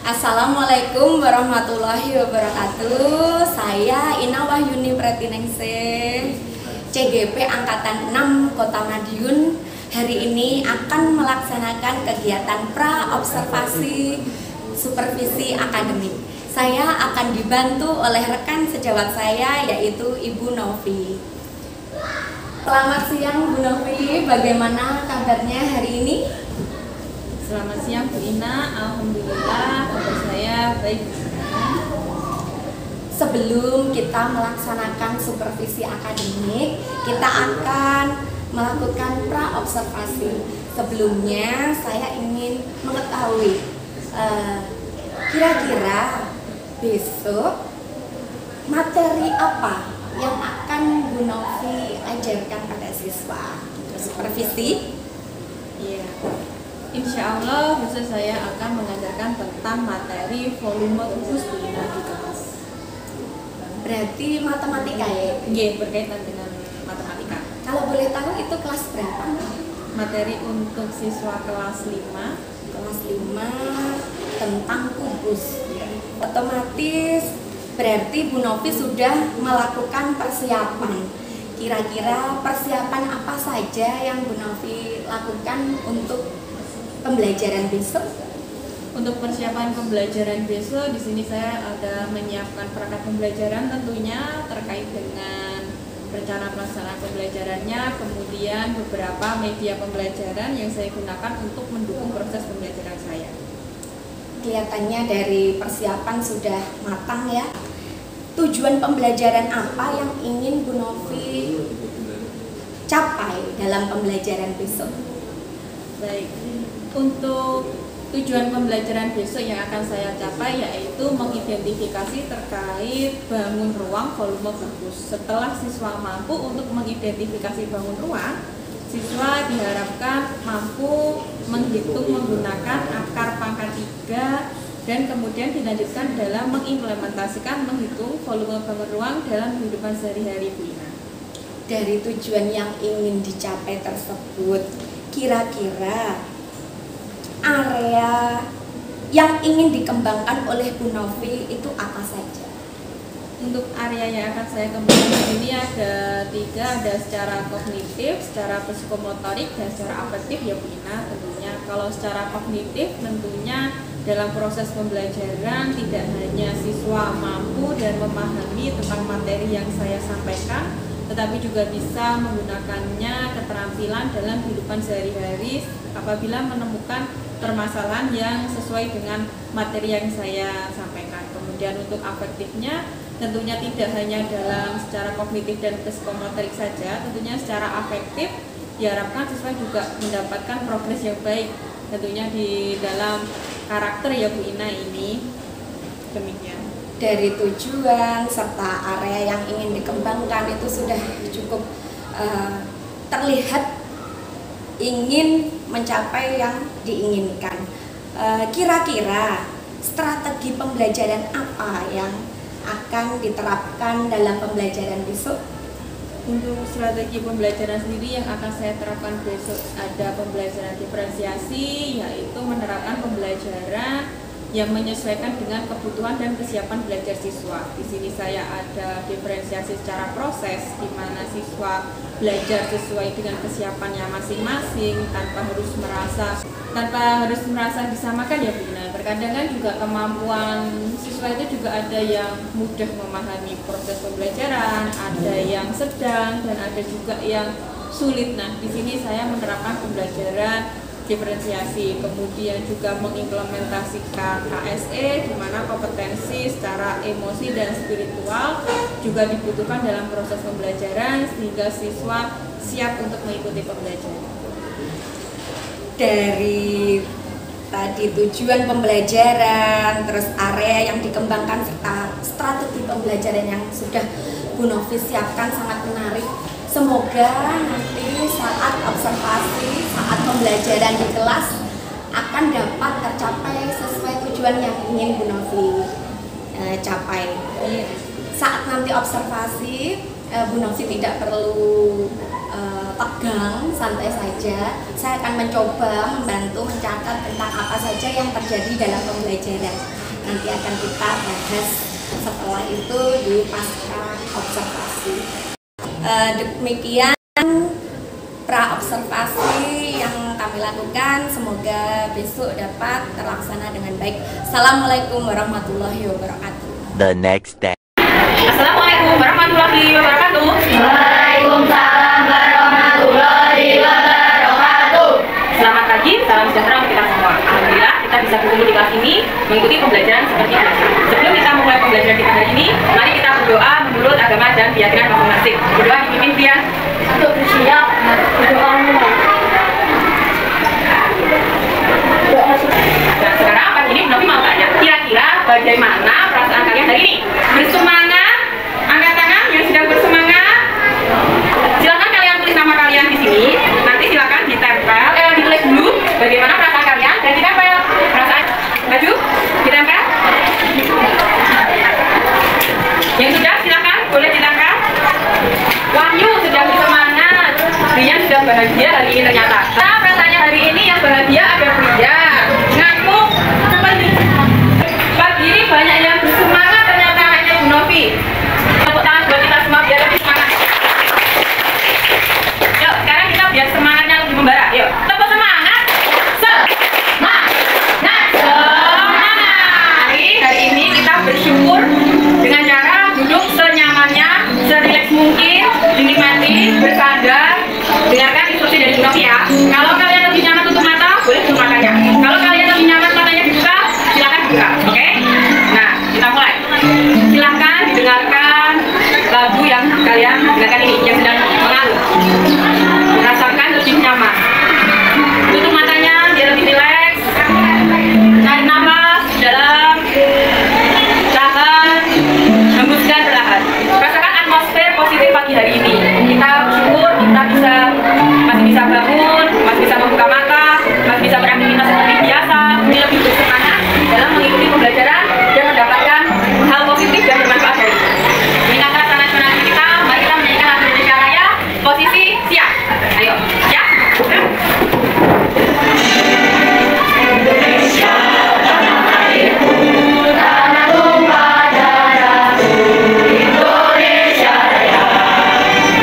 Assalamualaikum warahmatullahi wabarakatuh. Saya Ina Wahyuni Pretiningsih, CGP Angkatan 6 Kota Madiun. Hari ini akan melaksanakan kegiatan pra-observasi supervisi akademik. Saya akan dibantu oleh rekan sejawat saya, yaitu Ibu Novi. Selamat siang Bu Novi, bagaimana kabarnya hari ini? Selamat siang Bu Ina, alhamdulillah kabar saya baik. Sebelum kita melaksanakan supervisi akademik, kita akan melakukan pra-observasi. Sebelumnya saya ingin mengetahui kira-kira besok materi apa yang akan Bu Novi ajarkan pada siswa supervisi? Iya. Insya Allah besok saya akan mengajarkan tentang materi volume rumus Bu Ina di kelas. Berarti matematika ya? Iya, berkaitan dengan matematika. Kalau boleh tahu itu kelas berapa? Materi untuk siswa kelas 5. Kelas 5 tentang kubus. Otomatis berarti Bu Novi sudah melakukan persiapan. Kira-kira persiapan apa saja yang Bu Novi lakukan untuk pembelajaran besok? Untuk persiapan pembelajaran besok, di sini saya ada menyiapkan perangkat pembelajaran tentunya terkait dengan rencana pelaksanaan pembelajarannya, kemudian beberapa media pembelajaran yang saya gunakan untuk mendukung proses pembelajaran saya. Kelihatannya dari persiapan sudah matang ya. Tujuan pembelajaran apa yang ingin Bu Novi capai dalam pembelajaran besok? Baik, untuk tujuan pembelajaran besok yang akan saya capai yaitu mengidentifikasi terkait bangun ruang volume kubus. Setelah siswa mampu untuk mengidentifikasi bangun ruang, siswa diharapkan mampu menghitung menggunakan akar pangkat 3 dan kemudian dilanjutkan dalam mengimplementasikan menghitung volume bangun ruang dalam kehidupan sehari-hari Bu Ina. Dari tujuan yang ingin dicapai tersebut, kira-kira area yang ingin dikembangkan oleh Bu Novi itu apa saja? Untuk area yang akan saya kembangkan ini ada 3, ada secara kognitif, secara psikomotorik, dan secara afektif ya Bu Ina tentunya. Kalau secara kognitif tentunya dalam proses pembelajaran tidak hanya siswa mampu dan memahami tentang materi yang saya sampaikan, tetapi juga bisa menggunakannya keterampilan dalam kehidupan sehari-hari apabila menemukan permasalahan yang sesuai dengan materi yang saya sampaikan. Kemudian untuk afektifnya tentunya tidak hanya dalam secara kognitif dan psikomotorik saja, tentunya secara afektif diharapkan siswa juga mendapatkan progres yang baik tentunya di dalam karakter ya Bu Ina ini. Demikian. Dari tujuan serta area yang ingin dikembangkan itu sudah cukup terlihat ingin mencapai yang diinginkan. Kira-kira strategi pembelajaran apa yang akan diterapkan dalam pembelajaran besok? Untuk strategi pembelajaran sendiri yang akan saya terapkan besok ada pembelajaran diferensiasi, yaitu menerapkan pembelajaran yang menyesuaikan dengan kebutuhan dan kesiapan belajar siswa. Di sini saya ada diferensiasi secara proses, di mana siswa belajar sesuai dengan kesiapannya masing-masing tanpa harus merasa disamakan ya Bu Ina. Terkadang kan juga kemampuan siswa itu juga ada yang mudah memahami proses pembelajaran, ada yang sedang dan ada juga yang sulit. Nah, di sini saya menerapkan pembelajaran diferensiasi, kemudian juga mengimplementasikan KSE di mana kompetensi secara emosi dan spiritual juga dibutuhkan dalam proses pembelajaran sehingga siswa siap untuk mengikuti pembelajaran. Dari tadi tujuan pembelajaran, terus area yang dikembangkan serta strategi pembelajaran yang sudah Bu Novi siapkan sangat menarik. Semoga nanti saat observasi, saat pembelajaran di kelas akan dapat tercapai sesuai tujuan yang ingin Bu Novi capai. Saat nanti observasi, Bu Novi tidak perlu tegang, santai saja. Saya akan mencoba membantu mencatat tentang apa saja yang terjadi dalam pembelajaran. Nanti akan kita bahas setelah itu di pasca observasi. Demikian pra-observasi yang kami lakukan, semoga besok dapat terlaksana dengan baik. Assalamualaikum warahmatullahi wabarakatuh. The next day. Assalamualaikum warahmatullahi wabarakatuh. Waalaikumsalam warahmatullahi wabarakatuh. Selamat pagi, salam sejahtera untuk kita semua. Alhamdulillah kita bisa berkumpul di kelas ini mengikuti pembelajaran seperti biasa. Sebelum kita mulai pembelajaran kita hari ini, mari kita berdoa menurut agama dan keyakinan masing-masing. Berdoa dipimpin Fian. Untuk bersiap berdoa mulai. Nah, sekarang apa ini Novi mau tanya, kira-kira bagaimana perasaan kalian hari ini? Bersemangat? Angkat tangan yang sedang bersemangat. Silakan kalian tulis nama kalian di sini. Nanti silakan ditempel, ditulis dulu bagaimana perasaan kalian dan ditempel. Perasaan baju ditempel. Yang sudah silakan boleh ditempel. Wahyu sudah bersemangat. Rian sudah bahagia hari ini ternyata. Nah, perasaannya hari ini yang bahagia ada Pria. Ngamuk. Pagi ini banyak yang bersemangat ternyata hanya Bu Novi. Tepuk tangan buat kita semua biar lebih semangat. Yuk, sekarang kita biar semangatnya lebih membara. Yuk, tepuk semangat. Semangat. Hari ini kita bersyukur dengan cara duduk senyamannya, serileks mungkin, dinikmati, bersandar. Dengarkan instruksi dari Bu Novi ya. Kalau kalian lebih nyaman tutup mata, boleh tutup matanya. Kalau kalian lebih nyaman matanya dibuka, silakan buka. Oke? Nah, kita mulai. Silakan didengarkan lagu yang kalian dengarkan ini, yang sedang mengalir. Rasakan lebih nyaman. Tutup matanya, biar lebih rileks. Tarik nafas dalam, tahan, hembuskan perlahan. Rasakan atmosfer positif pagi hari ini. Kita bersyukur kita masih bisa bangun, masih bisa membuka mata, masih bisa beraktivitas seperti biasa, lebih bersemangat dalam mengikuti pembelajaran dan mendapatkan hal positif dan bermanfaat dari itu. Mengingat rasa nasional kita, mari kita menyanyikan lagu Indonesia Raya. Posisi siap. Ayo, siap. Indonesia tanah airku, tanah tumpah darahku. Indonesia Raya,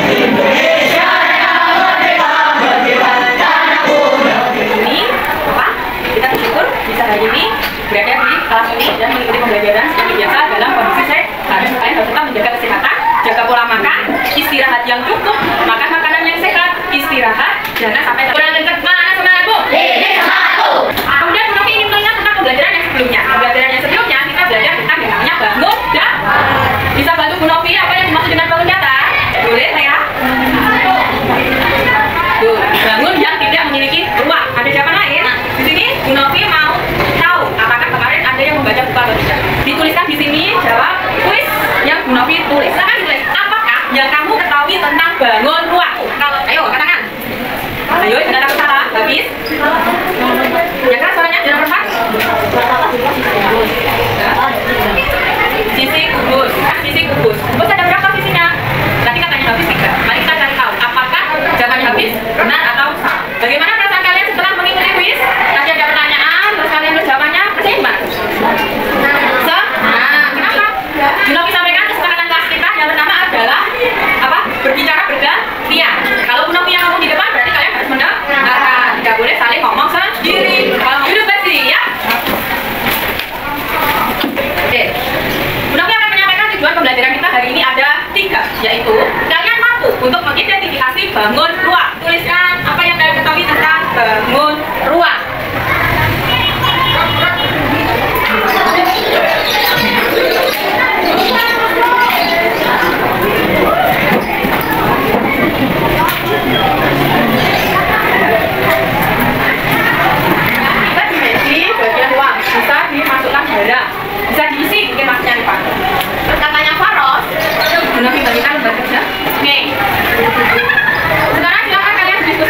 Indonesia Raya, merdeka, merdeka, tanahku merdeka. Ini apa? Kita bersyukur bisa hari ini berada di kelas ini dan mengikuti pembelajaran seperti biasa dalam kondisi sehat. Kalian harus tetap menjaga kesehatan, jaga pola makan, istirahat yang cukup, makan makanan yang sehat, istirahat, jangan sampai kurang dekat. Mana semangatmu? Ini semangatku. Kemudian Bu Novi ingin mengingat tentang pembelajaran yang sebelumnya. Pembelajaran yang sebelumnya kita belajar tentang yang namanya bangun dan bisa bantu Bu Novi apa yang dimaksud dengan bangun datar? Boleh saya? Tuh, bangun yang tidak memiliki ruang. Ada jawaban lain? Di sini Bu Novi mau tahu apakah kemarin ada yang membaca buku atau tidak. Dituliskan di sini jawab kuis yang Bu Novi tulis. Silahkan ditulis. Apakah yang kamu ketahui tentang bangun ruang? Kalau ayo katakan. Ayo jangan takut salah. Habis. Yang keras suaranya jangan berhak. Sisi kubus. Sisi kubus. Kubus ada berapa sisinya? Tadi katanya habis 3. Mari kita cari tahu apakah jawabannya habis benar atau salah. Bagaimana perasaan kalian setelah mengikuti kuis? Tadi ada pertanyaan, terus kalian jawabannya seimbang. Kenapa? Bu Novi sampaikan kesepakatan kelas kita yang pertama adalah apa? Berbicara bergantian. Kalau Bu Novi yang ngomong di depan berarti kalian harus mendengarkan. Tidak boleh saling ngomong sendiri. Kalau hidup bersih ya. Oke. Bu Novi akan menyampaikan tujuan pembelajaran kita hari ini ada 3, yaitu kalian mampu untuk mengidentifikasi bangun ruang. Tuliskan apa yang kalian ketahui tentang bangun ruang. Kita dimensi bagian ruang bisa dimasukkan barang, bisa diisi mungkin maksudnya nih Pak. Katanya Faros, Bu Novi bagikan lembar kerja. Oke. Sekarang silakan kalian berdiskusi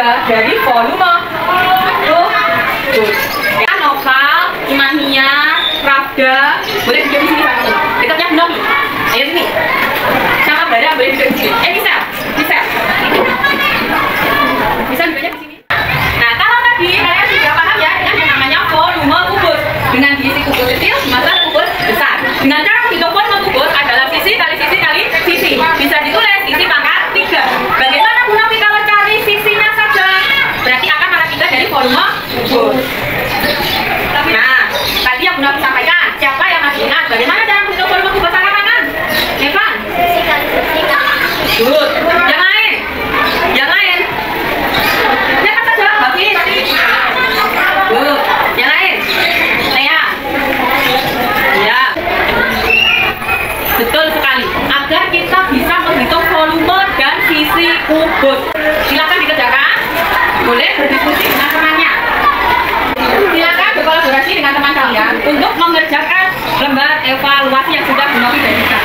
3 dari volume. Aduh, Noval, Imania, Pravda, boleh duduk di sini satu. Dekatnya Novi. Ayo sini. Sama Bara boleh duduk di sini. Bisa. Bisa duduknya di sini. Nah, kalau tadi kalian sudah paham ya dengan yang namanya volume kubus. Dengan diisi kubus kecil dimasak kubus besar. Dengan cara menghitung volume kubus adalah sisi kali sisi kali sisi. Bisa ditulis sisi pangkat 3. Bagaimana Bu Novi kalau cari sisinya saja? Berarti akan malah 3 dari volume kubus. Nah, tadi yang Bu Novi sampaikan, siapa yang masih ingat bagaimana cara menghitung volume kubus angkat tangan? Evan? Good. Yang lain? Yang lain? Cepat saja, Hafiz. Good. Yang lain? Lea? Ya. Betul sekali. Agar kita bisa menghitung volume dan sisi kubus. Silakan dikerjakan. Boleh berdiskusi dengan temannya. Silakan berkolaborasi dengan teman kalian untuk mengerjakan lembar evaluasi yang sudah Bu Novi berikan.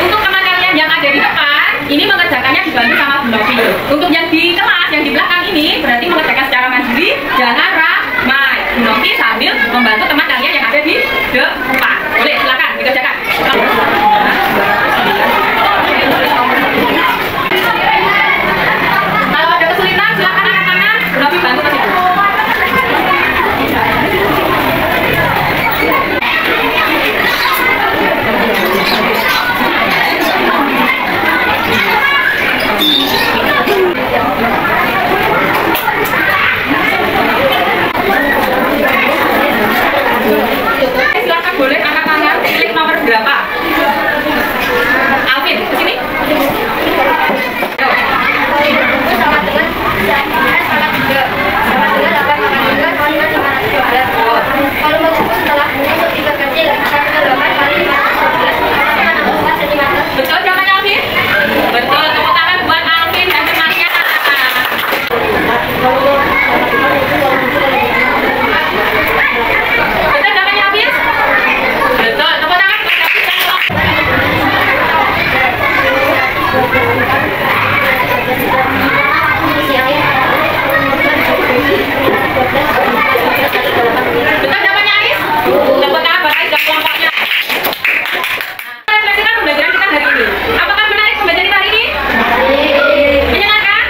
Untuk teman kalian yang ada di depan, ini mengerjakannya dibantu sama Bu Novi. Untuk yang di kelas, yang di belakang ini, berarti mengerjakan secara mandiri, jangan ramai. Bu Novi sambil membantu teman kalian yang ada di depan. Boleh, silakan dikerjakan. Kalau ada kesulitan, silakan angkat tangan. Bu Novi bantu ke situ. Silakan boleh angkat tangan, pilih nomor berapa? Alvin, ke sini. Betul jawabannya Alvin? Betul, tepuk tangan buat Alvin dan temannya. Betul jawabannya Alvin? Betul, tepuk tangan buat betul jawabannya Ais? Tepuk tangan buat Ais dan kelompoknya. Refleksikan pembelajaran kita hari ini. Apakah menarik pembelajaran kita hari ini? Menyenangkan?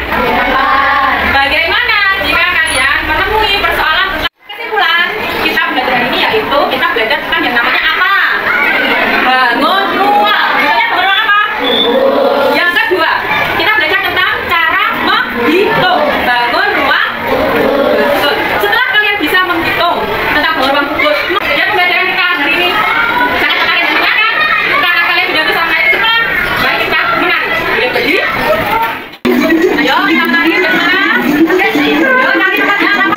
Bagaimana jika kalian menemui persoalan? Kesimpulan kita belajar hari ini yaitu kita belajar tentang yang namanya apa? Bangun ruang. Misalnya bangun ruang apa? Yang kedua, kita belajar tentang cara menghitung. Bangun ruang. Betul. Setelah kalian bisa menghitung tentang bangun ruang kubus, ya pembelajaran kita hari ini sangat menarik dan menyenangkan. Karena kalian sudah bisa menarik kesimpulan, baik kita menang. Boleh berdiri? Ayo kita menari bersama. Ayo nari tempatnya. Ayo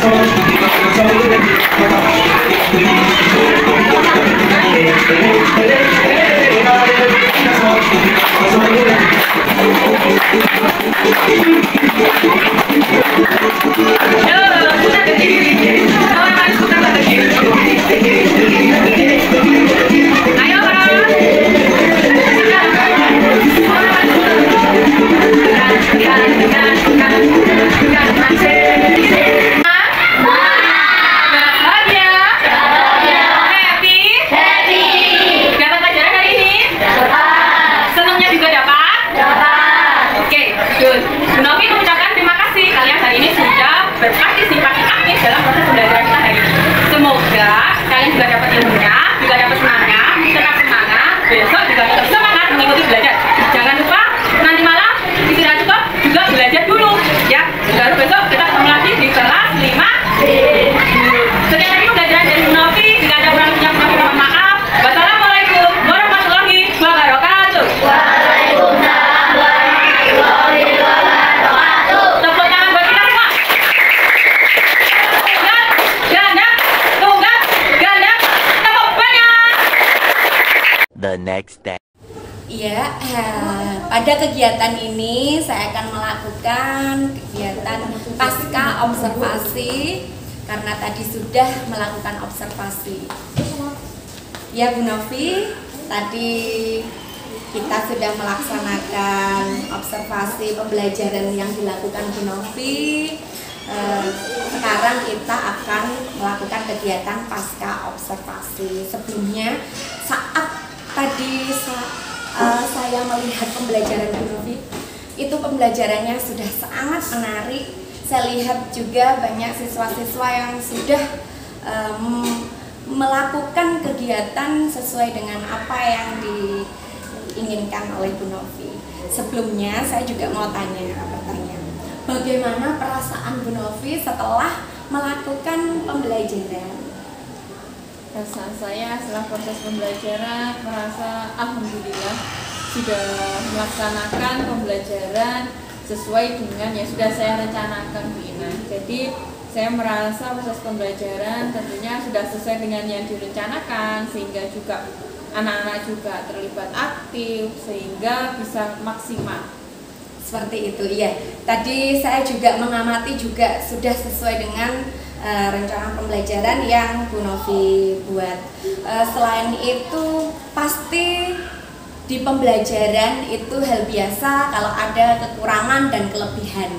dapat pelajaran hari ini? Senangnya juga dapat? Oke, good. Bu Novi mengucapkan terima kasih kalian hari ini sudah berpartisipasi aktif dalam proses pembelajaran kita hari ini. Semoga kalian juga dapat ilmunya, juga dapat semangat, tetap semangat, besok juga tetap semangat mengikuti belajar. Jangan lupa nanti malam istirahat cukup juga belajar dulu ya. Baru besok kita ketemu lagi di kelas 5. Sekian lagi pembelajaran dari Bu Novi. Jika ada kurang lebihnya Bu Novi mohon maaf. Wassalamualaikum warahmatullahi wabarakatuh. Waalaikumsalam warahmatullahi wabarakatuh. Tepuk tangan buat kita semua. Tunggal, ganda, tepuk banyak. The next day. Iya, pada kegiatan ini saya akan melakukan kegiatan pasca observasi karena tadi sudah melakukan observasi. Ya Bu Novi, tadi kita sudah melaksanakan observasi pembelajaran yang dilakukan Bu Novi. Sekarang kita akan melakukan kegiatan pasca observasi. Sebelumnya saat tadi saya melihat pembelajaran Bu Novi, itu pembelajarannya sudah sangat menarik. Saya lihat juga banyak siswa-siswa yang sudah melakukan kegiatan sesuai dengan apa yang diinginkan oleh Bu Novi. Sebelumnya saya juga mau bertanya, bagaimana perasaan Bu Novi setelah melakukan pembelajaran? Perasaan saya setelah proses pembelajaran merasa alhamdulillah sudah melaksanakan pembelajaran sesuai dengan yang sudah saya rencanakan, Bu Ina. Jadi saya merasa proses pembelajaran tentunya sudah sesuai dengan yang direncanakan, sehingga juga anak-anak juga terlibat aktif sehingga bisa maksimal. Seperti itu, iya. Tadi saya juga mengamati juga sudah sesuai dengan rencana pembelajaran yang Bu Novi buat. Selain itu, pasti di pembelajaran itu hal biasa kalau ada kekurangan dan kelebihan.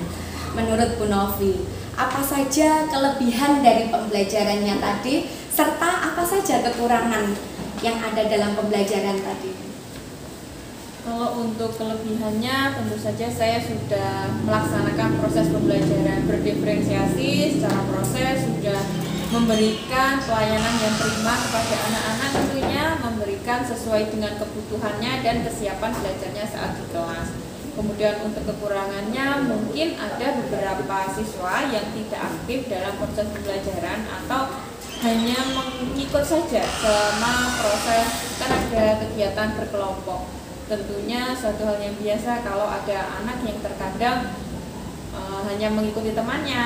Menurut Bu Novi, apa saja kelebihan dari pembelajarannya tadi, serta apa saja kekurangan yang ada dalam pembelajaran tadi? Kalau untuk kelebihannya, tentu saja saya sudah melaksanakan proses pembelajaran berdiferensiasi secara proses, sudah memberikan pelayanan yang prima kepada anak-anak, tentunya memberikan sesuai dengan kebutuhannya dan kesiapan belajarnya saat di kelas. Kemudian untuk kekurangannya, mungkin ada beberapa siswa yang tidak aktif dalam proses pembelajaran atau hanya mengikut saja selama proses, kan ada kegiatan berkelompok. Tentunya suatu hal yang biasa kalau ada anak yang terkadang hanya mengikuti temannya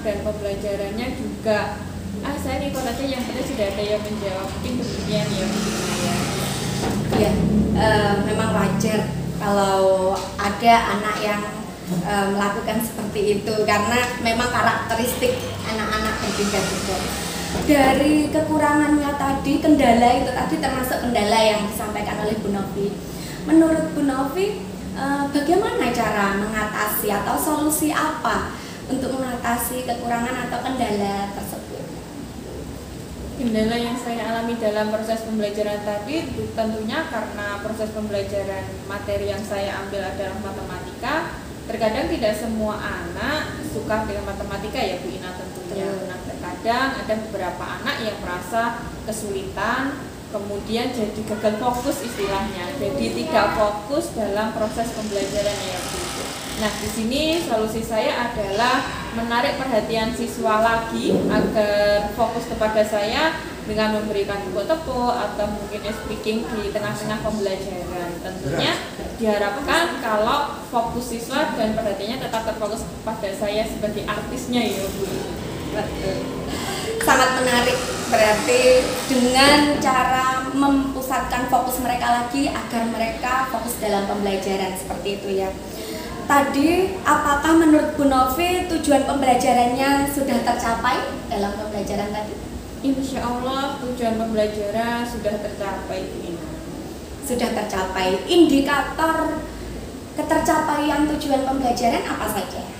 dan pembelajarannya juga saya ngikut aja, yang penting sudah ada yang menjawab. Mungkin demikian ya, ya. Iya, memang wajar kalau ada anak yang melakukan seperti itu karena memang karakteristik anak-anak berbeda-beda. Dari kekurangannya tadi, kendala itu tadi termasuk kendala yang disampaikan oleh Bu Novi. Menurut Bu Novi, bagaimana cara mengatasi atau solusi apa untuk mengatasi kekurangan atau kendala tersebut? Kendala yang saya alami dalam proses pembelajaran tadi tentunya karena proses pembelajaran materi yang saya ambil adalah matematika. Terkadang tidak semua anak suka dengan matematika ya, Bu Ina, tentunya. Nah, terkadang ada beberapa anak yang merasa kesulitan, kemudian jadi gagal fokus istilahnya, jadi tidak fokus dalam proses pembelajaran ya, Bu. Nah, di sini solusi saya adalah menarik perhatian siswa lagi agar fokus kepada saya dengan memberikan tepuk-tepuk atau mungkin speaking di tengah-tengah pembelajaran. Tentunya diharapkan kalau fokus siswa dan perhatiannya tetap terfokus kepada saya sebagai artisnya ya, Bu. Betul. Sangat menarik, berarti dengan cara mempusatkan fokus mereka lagi agar mereka fokus dalam pembelajaran, seperti itu ya. Tadi, apakah menurut Bu Novi tujuan pembelajarannya sudah tercapai dalam pembelajaran tadi? Insya Allah tujuan pembelajaran sudah tercapai, Bu Ina. Sudah tercapai. Indikator ketercapaian tujuan pembelajaran apa saja?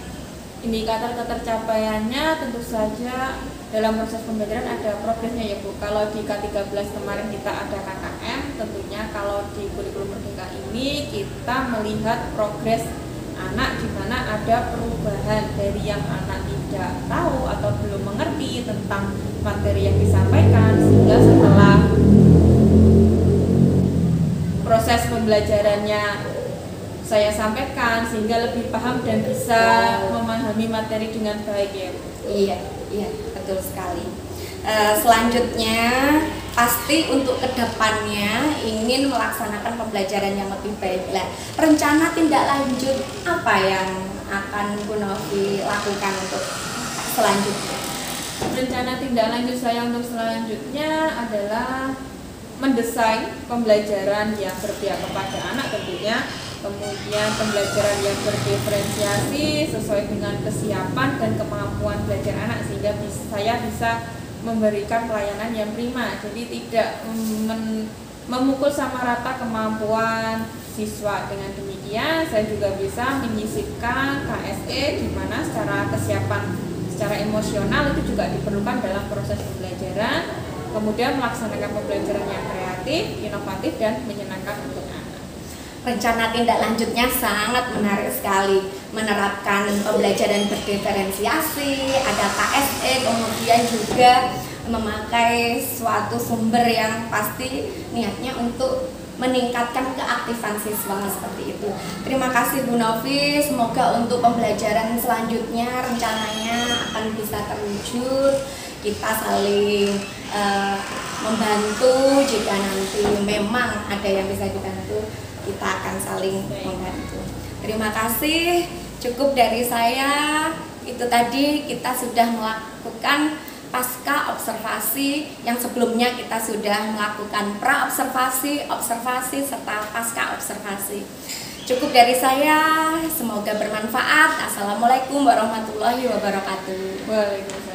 Indikator ketercapaiannya tentu saja dalam proses pembelajaran ada progresnya ya, Bu. Kalau di K13 kemarin kita ada KKM, tentunya kalau di kurikulum Merdeka ini kita melihat progres anak di mana ada perubahan dari yang anak tidak tahu atau belum mengerti tentang materi yang disampaikan, sehingga setelah proses pembelajarannya saya sampaikan sehingga lebih paham dan bisa memahami materi dengan baik ya. Iya, betul sekali. Selanjutnya pasti untuk kedepannya ingin melaksanakan pembelajaran yang lebih baik. Lah, rencana tindak lanjut apa yang akan Bu Novi lakukan untuk selanjutnya? Rencana tindak lanjut saya untuk selanjutnya adalah mendesain pembelajaran yang berpihak kepada anak tentunya, kemudian pembelajaran yang berdiferensiasi sesuai dengan kesiapan dan kemampuan belajar anak sehingga saya bisa memberikan pelayanan yang prima, jadi tidak memukul sama rata kemampuan siswa. Dengan demikian saya juga bisa menyisipkan KSE di mana secara kesiapan secara emosional itu juga diperlukan dalam proses pembelajaran, kemudian melaksanakan pembelajaran yang kreatif, inovatif, dan menyenangkan untuk anak. Rencana tindak lanjutnya sangat menarik sekali, menerapkan pembelajaran berdiferensiasi, ada KSE, kemudian juga memakai suatu sumber yang pasti niatnya untuk meningkatkan keaktifan siswa seperti itu. Terima kasih Bu Novi, semoga untuk pembelajaran selanjutnya rencananya akan bisa terwujud. Kita saling membantu, jika nanti memang ada yang bisa dibantu, kita akan saling membantu. Terima kasih, cukup dari saya. Itu tadi kita sudah melakukan pasca observasi, yang sebelumnya kita sudah melakukan pra-observasi, observasi, serta pasca observasi. Cukup dari saya, semoga bermanfaat. Assalamualaikum warahmatullahi wabarakatuh. Waalaikumsalam.